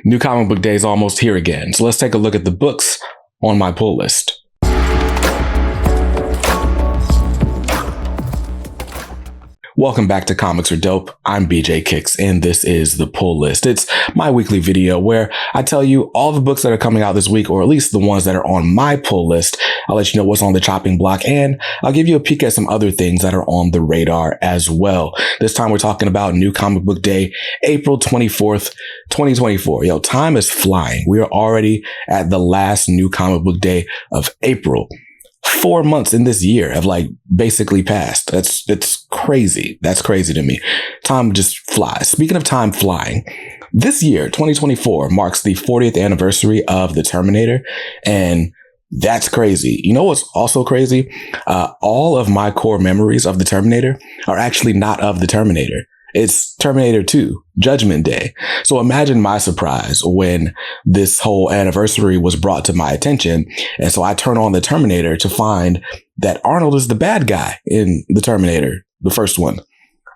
New comic book day is almost here again, so let's take a look at the books on my pull list. Welcome back to Comics Are Dope. I'm BJ Kicks, and this is the pull list. It's my weekly video where I tell you all the books that are coming out this week, or at least the ones that are on my pull list. I'll let you know what's on the chopping block, and I'll give you a peek at some other things that are on the radar as well. This time we're talking about New Comic Book Day, April 24th, 2024. Yo, time is flying. We are already at the last New Comic Book Day of April. 4 months in this year have basically passed. It's crazy. That's crazy to me. Time just flies. Speaking of time flying, this year, 2024, marks the 40th anniversary of The Terminator, and that's crazy. You know what's also crazy? All of my core memories of The Terminator are actually not of The Terminator. It's Terminator 2, Judgment Day. So imagine my surprise when this whole anniversary was brought to my attention. And so I turn on The Terminator to find that Arnold is the bad guy in The Terminator, the first one.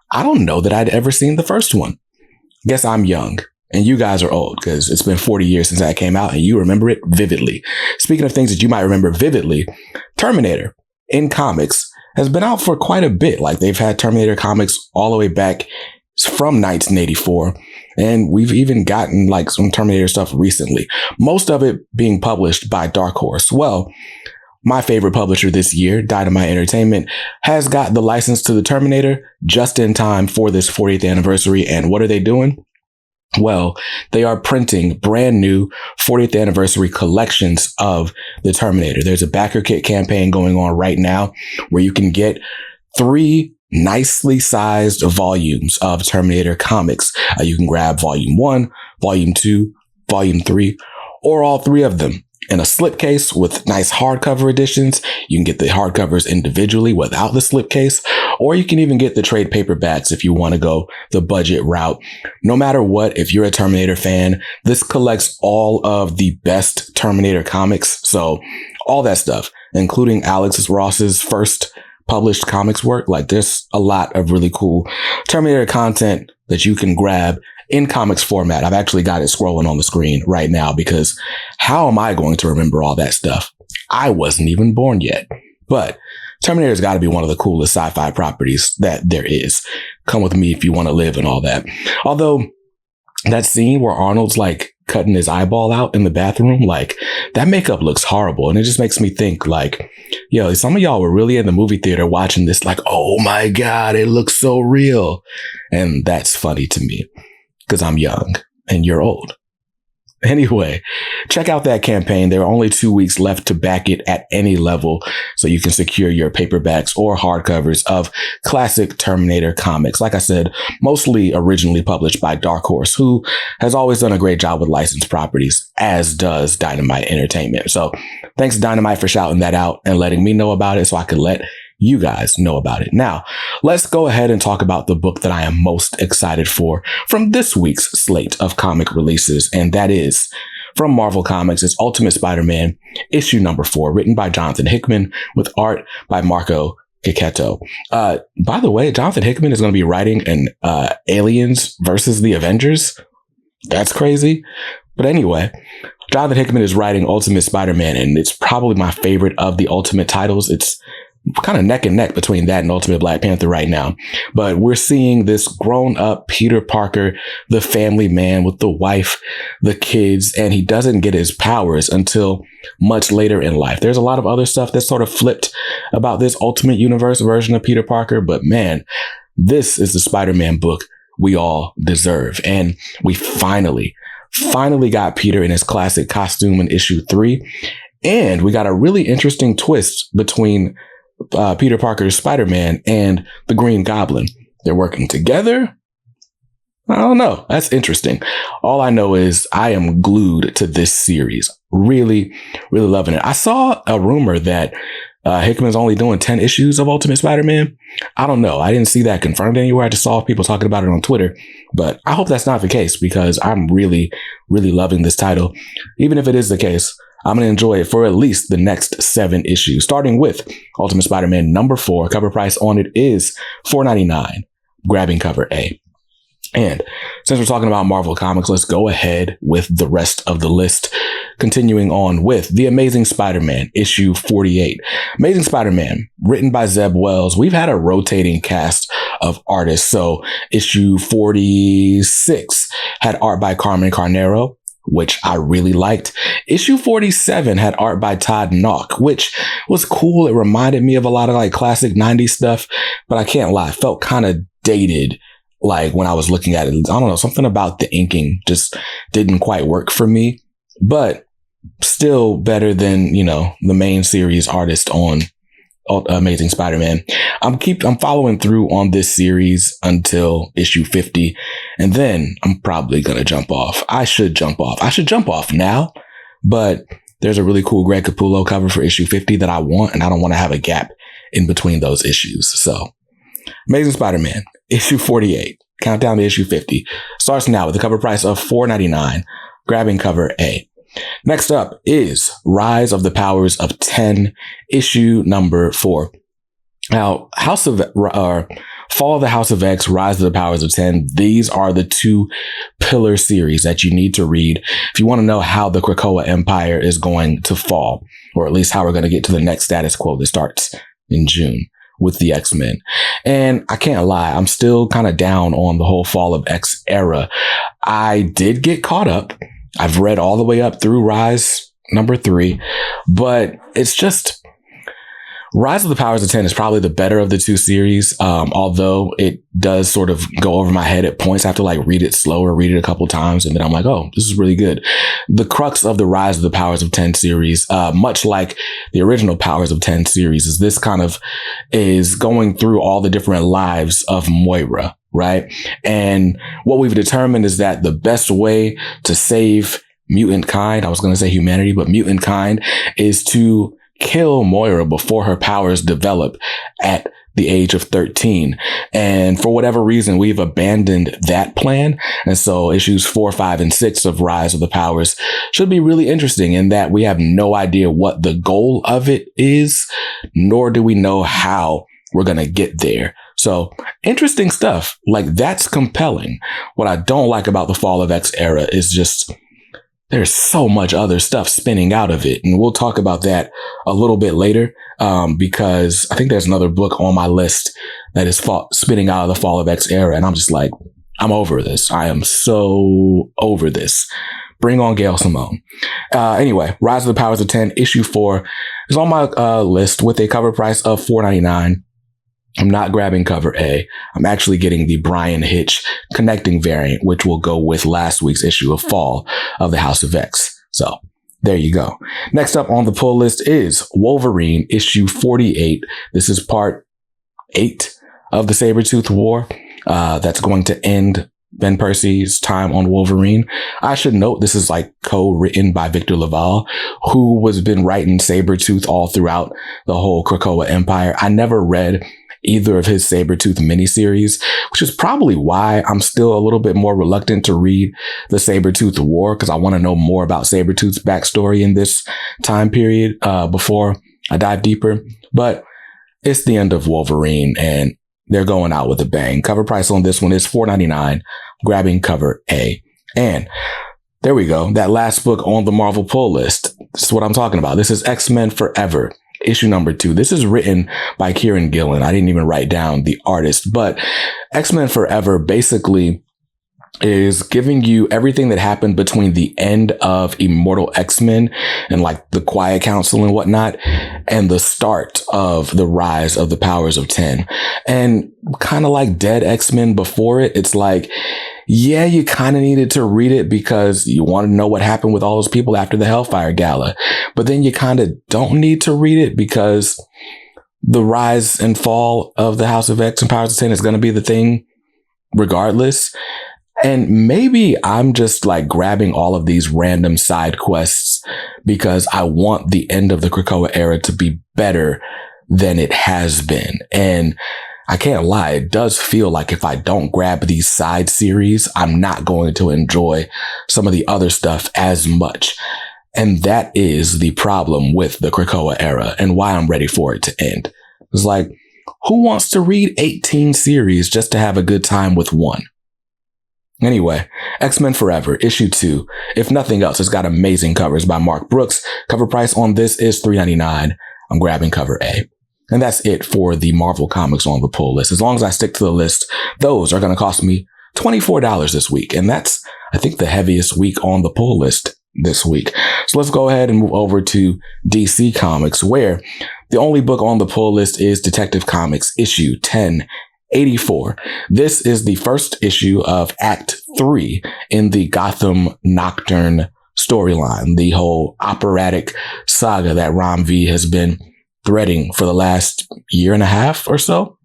I don't know that I'd ever seen the first one. Guess I'm young and you guys are old because it's been 40 years since that came out and you remember it vividly. Speaking of things that you might remember vividly, Terminator in comics has been out for quite a bit. They've had Terminator comics all the way back from 1984. And we've even gotten some Terminator stuff recently, most of it being published by Dark Horse. Well, my favorite publisher this year, Dynamite Entertainment, has got the license to the Terminator just in time for this 40th anniversary. And what are they doing? Well, they are printing brand new 40th anniversary collections of the Terminator. There's a backer kit campaign going on right now where you can get 3 nicely sized volumes of Terminator comics. You can grab volume 1, volume 2, volume 3, or all 3 of them in a slipcase with nice hardcover editions. You can get the hardcovers individually without the slipcase, or you can even get the trade paperbacks if you want to go the budget route. No matter what, if you're a Terminator fan, this collects all of the best Terminator comics. So all that stuff, including Alex Ross's first published comics work. There's a lot of really cool Terminator content that you can grab in comics format. I've actually got it scrolling on the screen right now because how am I going to remember all that stuff? I wasn't even born yet. But Terminator's got to be one of the coolest sci-fi properties that there is. Come with me if you want to live and all that. Although that scene where Arnold's cutting his eyeball out in the bathroom, that makeup looks horrible. And it just makes me think yo, some of y'all were really in the movie theater watching this oh my God, it looks so real. And that's funny to me because I'm young and you're old. Anyway, check out that campaign. There are only 2 weeks left to back it at any level, so you can secure your paperbacks or hardcovers of classic Terminator comics. Like I said, mostly originally published by Dark Horse, who has always done a great job with licensed properties, as does Dynamite Entertainment. So thanks Dynamite for shouting that out and letting me know about it so I could let you guys know about it. Now, let's go ahead and talk about the book that I am most excited for from this week's slate of comic releases, and that is from Marvel Comics. It's Ultimate Spider-Man, issue number 4, written by Jonathan Hickman with art by Marco Checchetto. By the way, Jonathan Hickman is going to be writing an Aliens versus the Avengers. That's crazy. But anyway, Jonathan Hickman is writing Ultimate Spider-Man, and it's probably my favorite of the Ultimate titles. It's kind of neck and neck between that and Ultimate Black Panther right now. But we're seeing this grown up Peter Parker, the family man with the wife, the kids, and he doesn't get his powers until much later in life. There's a lot of other stuff that's sort of flipped about this Ultimate Universe version of Peter Parker. But man, this is the Spider-Man book we all deserve. And we finally got Peter in his classic costume in issue 3. And we got a really interesting twist between Peter Parker's Spider-Man and the Green Goblin. They're working together. I don't know. That's interesting. All I know is I am glued to this series. Really, really loving it. I saw a rumor that Hickman's only doing 10 issues of Ultimate Spider-Man. I don't know. I didn't see that confirmed anywhere. I just saw people talking about it on Twitter. But I hope that's not the case because I'm really, really loving this title. Even if it is the case, I'm going to enjoy it for at least the next 7 issues, starting with Ultimate Spider-Man number 4. Cover price on it is $4.99, grabbing cover A. And since we're talking about Marvel Comics, let's go ahead with the rest of the list. Continuing on with The Amazing Spider-Man, issue 48. Amazing Spider-Man, written by Zeb Wells. We've had a rotating cast of artists. So issue 46 had art by Carmen Carnero, which I really liked. Issue 47 had art by Todd Nauck, which was cool. It reminded me of a lot of like classic 90s stuff, but I can't lie, it felt kind of dated. Like when I was looking at it, I don't know, something about the inking just didn't quite work for me, but still better than, you know, the main series artist on Amazing Spider-Man. I'm following through on this series until issue 50, and then I'm probably going to jump off. I should jump off now, but there's a really cool Greg Capullo cover for issue 50 that I want, and I don't want to have a gap in between those issues. So Amazing Spider-Man, issue 48, countdown to issue 50, starts now with a cover price of $4.99, grabbing cover A. Next up is Rise of the Powers of 10, issue number 4. Now, Fall of the House of X, Rise of the Powers of 10, these are the two pillar series that you need to read if you want to know how the Krakoa Empire is going to fall, or at least how we're going to get to the next status quo that starts in June with the X-Men. And I can't lie, I'm still kind of down on the whole Fall of X era. I did get caught up. I've read all the way up through Rise number 3, but it's just Rise of the Powers of 10 is probably the better of the two series. Although it does sort of go over my head at points. I have to like read it slower, read it a couple times, and then I'm like, oh, this is really good. The crux of the Rise of the Powers of 10 series, much like the original Powers of 10 series, is this kind of is going through all the different lives of Moira. Right. And what we've determined is that the best way to save mutant kind, I was going to say humanity, but mutant kind, is to kill Moira before her powers develop at the age of 13. And for whatever reason, we've abandoned that plan. And so issues 4, 5, and 6 of Rise of the Powers should be really interesting in that we have no idea what the goal of it is, nor do we know how we're going to get there. So interesting stuff. Like, that's compelling. What I don't like about the Fall of X era is just there's so much other stuff spinning out of it. And we'll talk about that a little bit later, because I think there's another book on my list that is spinning out of the Fall of X era. And I'm just like, I'm over this. I am so over this. Bring on Gail Simone. Anyway, Rise of the Powers of 10, issue 4 is on my list with a cover price of $4.99. I'm not grabbing cover A. I'm actually getting the Brian Hitch connecting variant, which will go with last week's issue of Fall of the House of X. So there you go. Next up on the pull list is Wolverine, issue 48. This is part 8 of the Sabretooth War. That's going to end Ben Percy's time on Wolverine. I should note this is like co-written by Victor Laval, who was been writing Sabretooth all throughout the whole Krakoa Empire. I never read either of his Sabretooth miniseries, which is probably why I'm still a little bit more reluctant to read the Sabretooth War, because I want to know more about Sabretooth's backstory in this time period before I dive deeper. But it's the end of Wolverine, and they're going out with a bang. Cover price on this one is $4.99, grabbing cover A. And there we go. That last book on the Marvel pull list. This is what I'm talking about. This is XMen Forever, issue number 2. This is written by Kieran Gillen. I didn't even write down the artist, but XMen Forever basically is giving you everything that happened between the end of Immortal X-Men and like the Quiet Council and whatnot, and the start of the Rise of the Powers of 10. And kind of like Dead X-Men before it, it's like, yeah, you kind of needed to read it because you want to know what happened with all those people after the Hellfire Gala. But then you kind of don't need to read it because the rise and fall of the House of X and Powers of 10 is going to be the thing regardless. And maybe I'm just like grabbing all of these random side quests because I want the end of the Krakoa era to be better than it has been. And I can't lie, it does feel like if I don't grab these side series, I'm not going to enjoy some of the other stuff as much. And that is the problem with the Krakoa era and why I'm ready for it to end. It's like, who wants to read 18 series just to have a good time with one? Anyway, X-Men Forever, issue 2. If nothing else, it's got amazing covers by Mark Brooks. Cover price on this is $3.99. I'm grabbing cover A. And that's it for the Marvel comics on the pull list. As long as I stick to the list, those are going to cost me $24 this week. And that's, I think, the heaviest week on the pull list this week. So let's go ahead and move over to DC Comics, where the only book on the pull list is Detective Comics issue 1084. This is the first issue of Act 3 in the Gotham Nocturne storyline, the whole operatic saga that Ram V has been threading for the last year and a half or so.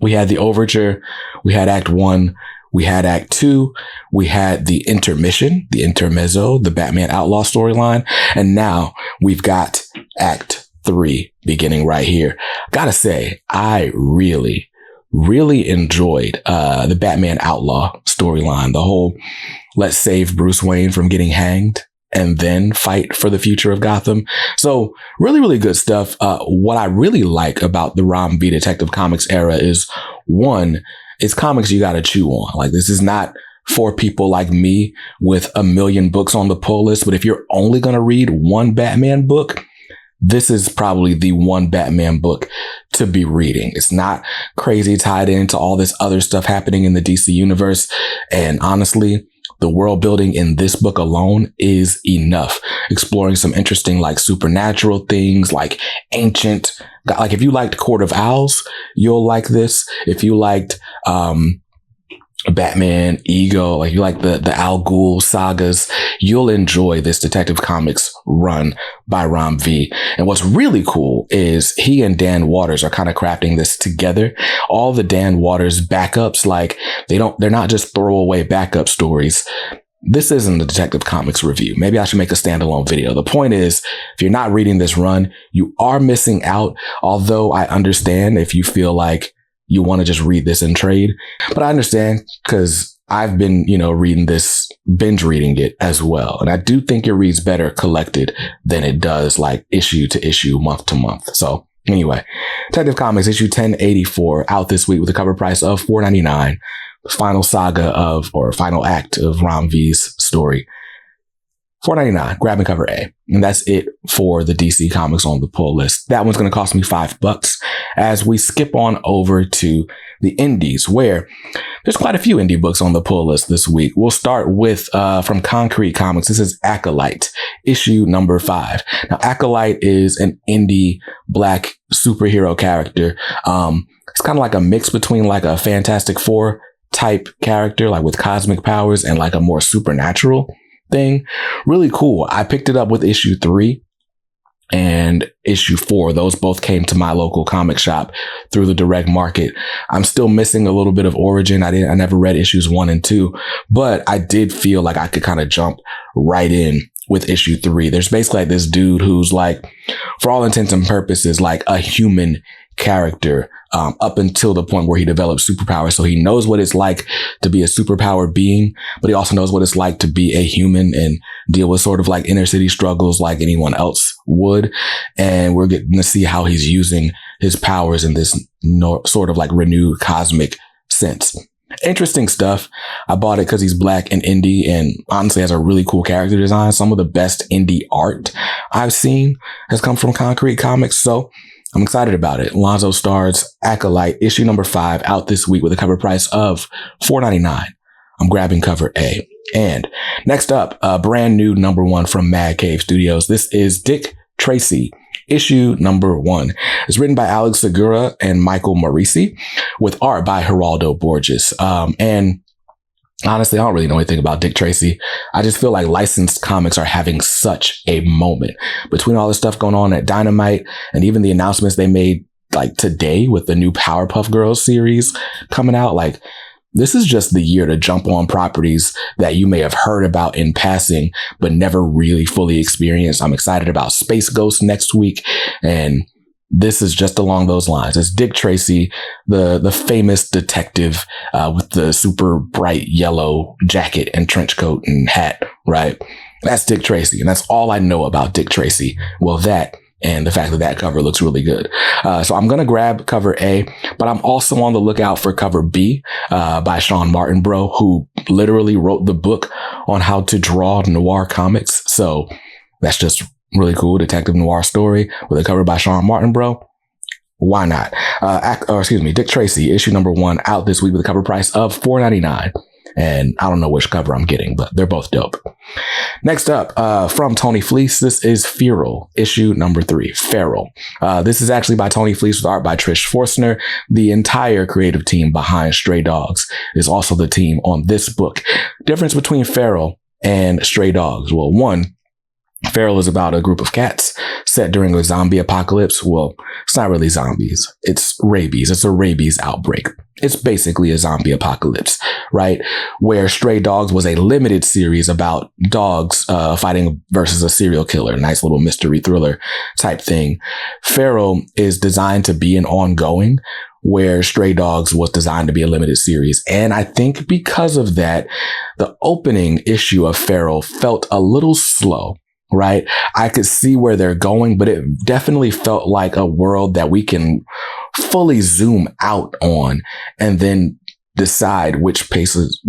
We had the overture, we had Act 1, we had Act 2, we had the intermission, the intermezzo, the Batman Outlaw storyline, and now we've got Act 3 beginning right here. Gotta say, I really enjoyed the Batman Outlaw storyline, the whole let's save Bruce Wayne from getting hanged and then fight for the future of Gotham. So really good stuff. What I really like about the Ram V Detective Comics era is, one, it's comics you got to chew on. Like, this is not for people like me with a million books on the pull list. But if you're only going to read one Batman book, this is probably the one Batman book to be reading. It's not crazy tied into all this other stuff happening in the DC universe. And honestly, the world building in this book alone is enough. Exploring some interesting, like, supernatural things, like ancient, like if you liked Court of Owls, you'll like this. If you liked, Batman, Ego, like you like the Al Ghul sagas, you'll enjoy this Detective Comics run by Ram V. And what's really cool is he and Dan Waters are kind of crafting this together. All the Dan Waters backups, like they're not just throwaway backup stories. This isn't a Detective Comics review. Maybe I should make a standalone video. The point is, if you're not reading this run, you are missing out. Although I understand if you feel like you want to just read this in trade. But I understand, because I've been, reading this, binge reading it as well. And I do think it reads better collected than it does like issue to issue, month to month. So anyway, Detective Comics issue 1084 out this week with a cover price of $4.99. Final saga final act of Ram V's story. $4.99, grabbing cover A. And that's it for the DC Comics on the pull list. That one's going to cost me $5 as we skip on over to the indies, where there's quite a few indie books on the pull list this week. We'll start with, from Concrete Comics. This is Acolyte, issue number 5. Now, Acolyte is an indie black superhero character. It's kind of like a mix between like a Fantastic Four type character, like with cosmic powers, and like a more supernatural thing. Really cool. I picked it up with issue 3 and issue 4. Those both came to my local comic shop through the direct market. I'm still missing a little bit of origin. I never read issues 1 and 2, but I did feel like I could kind of jump right in with issue 3. There's basically like this dude who's like, for all intents and purposes, like a human character, up until the point where he develops superpowers. So he knows what it's like to be a superpowered being, but he also knows what it's like to be a human and deal with sort of like inner city struggles like anyone else would. And we're getting to see how he's using his powers in this sort of like renewed cosmic sense. Interesting stuff. I bought it because he's black and indie, and honestly has a really cool character design. Some of the best indie art I've seen has come from Concrete Comics. So I'm excited about it. Lonzo Starr's Acolyte, issue number 5, out this week with a cover price of $4.99. I'm grabbing cover A. And next up, a brand new number 1 from Mad Cave Studios. This is Dick Tracy, issue number 1. It's written by Alex Segura and Michael Morisi, with art by Geraldo Borges. And honestly, I don't really know anything about Dick Tracy. I just feel like licensed comics are having such a moment between all the stuff going on at Dynamite and even the announcements they made like today with the new Powerpuff Girls series coming out. Like, this is just the year to jump on properties that you may have heard about in passing, but never really fully experienced. I'm excited about Space Ghost next week, and this is just along those lines. It's Dick Tracy, the famous detective with the super bright yellow jacket and trench coat and hat, right? That's Dick Tracy, and that's all I know about Dick Tracy. Well, that And the fact that that cover looks really good. So I'm going to grab cover A, but I'm also on the lookout for cover B by Sean Martin, who literally wrote the book on how to draw noir comics. So that's just really cool. Detective noir story with a cover by Sean Martin, Why not? Dick Tracy, issue number 1, out this week with a cover price of $4.99. And I don't know which cover I'm getting, but they're both dope. Next up, from Tony Fleece, this is Feral, issue number 3, Feral. This is actually by Tony Fleece with art by Trish Forstner. The entire creative team behind Stray Dogs is also the team on this book. Difference between Feral and Stray Dogs. Well, one, Feral is about a group of cats set during a zombie apocalypse. Well, it's not really zombies. It's rabies. It's a rabies outbreak. It's basically a zombie apocalypse, right? Where Stray Dogs was a limited series about dogs fighting versus a serial killer. Nice little mystery thriller type thing. Feral is designed to be an ongoing, where Stray Dogs was designed to be a limited series. And I think because of that, the opening issue of Feral felt a little slow. Right? I could see where they're going, but it definitely felt like a world that we can fully zoom out on and then decide which pieces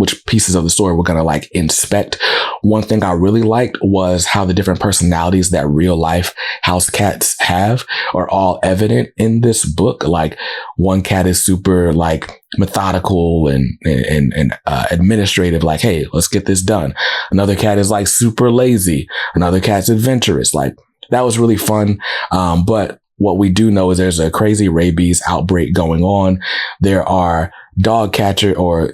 of the story we're going to like inspect. One thing I really liked was how the different personalities that real life house cats have are all evident in this book. Like one cat is super like methodical and administrative, like, hey, let's get this done. Another cat is like super lazy. Another cat's adventurous. Like that was really fun. But what we do know is there's a crazy rabies outbreak going on. There are dog catcher or,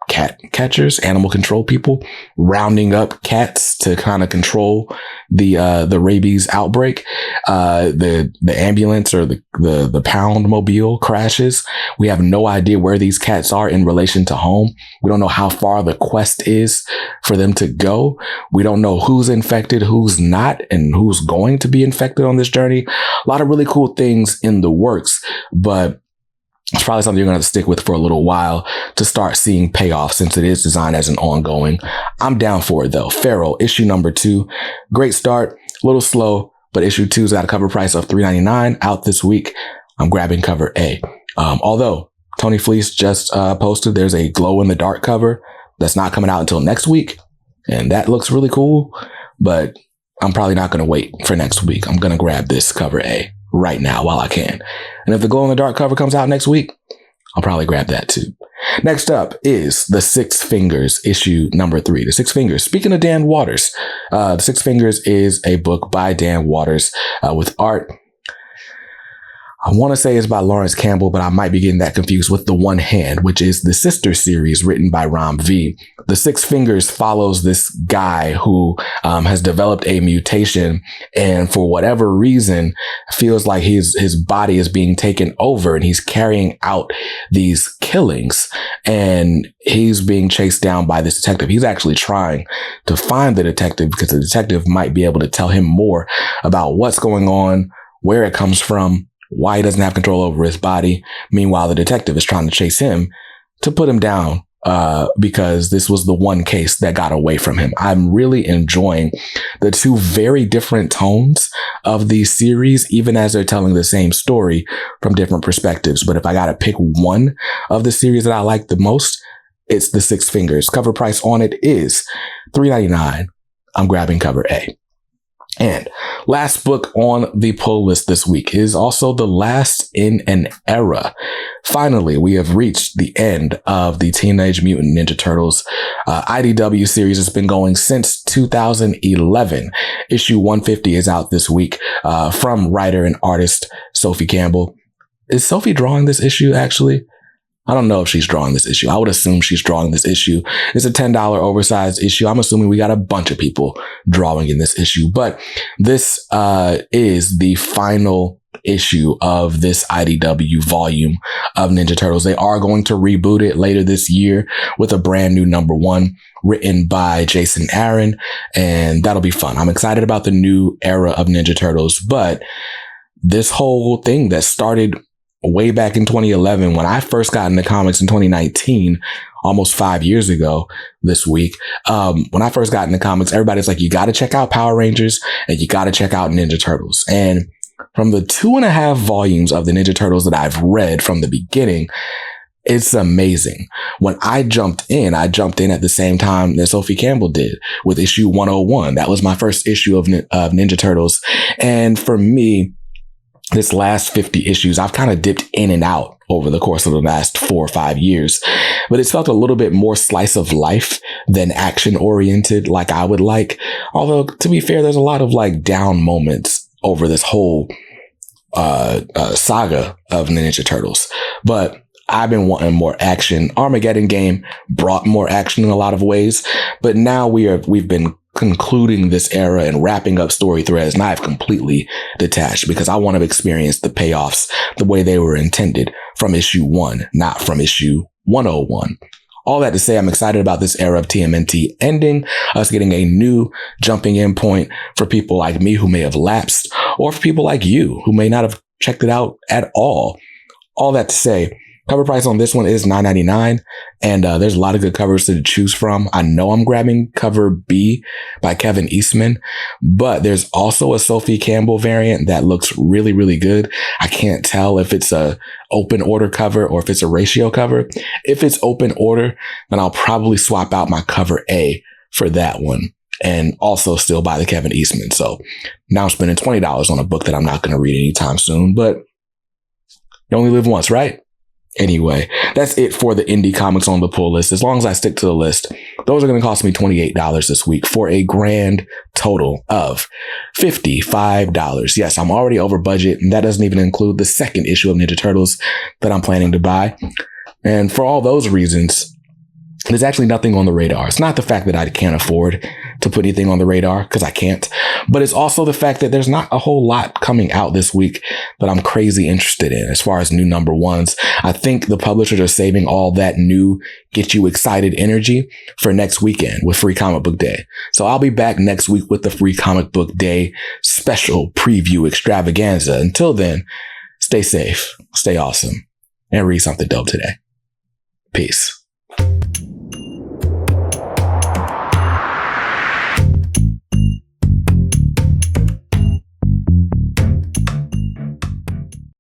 cat catchers, animal control people rounding up cats to kind of control the rabies outbreak. The ambulance or the pound mobile crashes. We have no idea where these cats are in relation to home. We don't know how far the quest is for them to go. We don't know who's infected, who's not, and who's going to be infected on this journey. A lot of really cool things in the works, but it's probably something you're going to have to stick with for a little while to start seeing payoff since it is designed as an ongoing. I'm down for it though. Feral, issue number 2. Great start, a little slow, but issue 2's got a cover price of $3.99 out this week. I'm grabbing cover A. Although Tony Fleece just posted there's a glow in the dark cover that's not coming out until next week. And that looks really cool, but I'm probably not going to wait for next week. I'm going to grab this cover A right now while I can. And if the glow in the dark cover comes out next week, I'll probably grab that too. Next up is The Six Fingers, issue number 3. The Six Fingers. Speaking of Dan Waters, The Six Fingers is a book by Dan Waters with art. I want to say it's by Lawrence Campbell, but I might be getting that confused with The One Hand, which is the sister series written by Ram V. The Six Fingers follows this guy who has developed a mutation and for whatever reason feels like his body is being taken over and he's carrying out these killings and he's being chased down by this detective. He's actually trying to find the detective because the detective might be able to tell him more about what's going on, where it comes from, why he doesn't have control over his body. Meanwhile, the detective is trying to chase him to put him down because this was the one case that got away from him. I'm really enjoying the two very different tones of these series, even as they're telling the same story from different perspectives. But if I got to pick one of the series that I like the most, it's The Six Fingers. Cover price on it is $3.99. I'm grabbing cover A. And last book on the pull list this week is also the last in an era. Finally, we have reached the end of the Teenage Mutant Ninja Turtles IDW series. It's been going since 2011. Issue 150 is out this week from writer and artist Sophie Campbell. Is Sophie drawing this issue, actually? I don't know if she's drawing this issue. I would assume she's drawing this issue. It's a $10 oversized issue. I'm assuming we got a bunch of people drawing in this issue, but this is the final issue of this IDW volume of Ninja Turtles. They are going to reboot it later this year with a brand new number 1 written by Jason Aaron, and that'll be fun. I'm excited about the new era of Ninja Turtles, but this whole thing that started way back in 2011, when I first got into comics in 2019, almost 5 years ago this week, when I first got into comics, everybody's like, you got to check out Power Rangers and you got to check out Ninja Turtles. And From the 2.5 volumes of the Ninja Turtles that I've read from the beginning, it's amazing. When I jumped in at the same time that Sophie Campbell did with issue 101. That was my first issue of Ninja Turtles. And for me, this last 50 issues, I've kind of dipped in and out over the course of the last 4 or 5 years, but it's felt a little bit more slice of life than action oriented like I would like. Although, to be fair, there's a lot of like down moments over this whole saga of the Ninja Turtles. But I've been wanting more action. Armageddon game brought more action in a lot of ways, but now we've been concluding this era and wrapping up story threads, and I've completely detached because I want to experience the payoffs the way they were intended from issue 1, not from issue 101. All that to say, I'm excited about this era of TMNT ending, us getting a new jumping in point for people like me who may have lapsed, or for people like you who may not have checked it out at all. All that to say, cover price on this one is $9.99, and there's a lot of good covers to choose from. I know I'm grabbing cover B by Kevin Eastman, but there's also a Sophie Campbell variant that looks really, really good. I can't tell if it's a open order cover or if it's a ratio cover. If it's open order, then I'll probably swap out my cover A for that one and also still buy the Kevin Eastman. So now I'm spending $20 on a book that I'm not going to read anytime soon, but you only live once, right? Anyway, that's it for the indie comics on the pull list. As long as I stick to the list, those are going to cost me $28 this week for a grand total of $55. Yes, I'm already over budget, and that doesn't even include the second issue of Ninja Turtles that I'm planning to buy. And for all those reasons, there's actually nothing on the radar. It's not the fact that I can't afford to put anything on the radar, because I can't, but it's also the fact that there's not a whole lot coming out this week that I'm crazy interested in as far as new number ones. I think the publishers are saving all that new, get you excited energy for next weekend with Free Comic Book Day. So I'll be back next week with the Free Comic Book Day special preview extravaganza. Until then, stay safe, stay awesome, and read something dope today. Peace.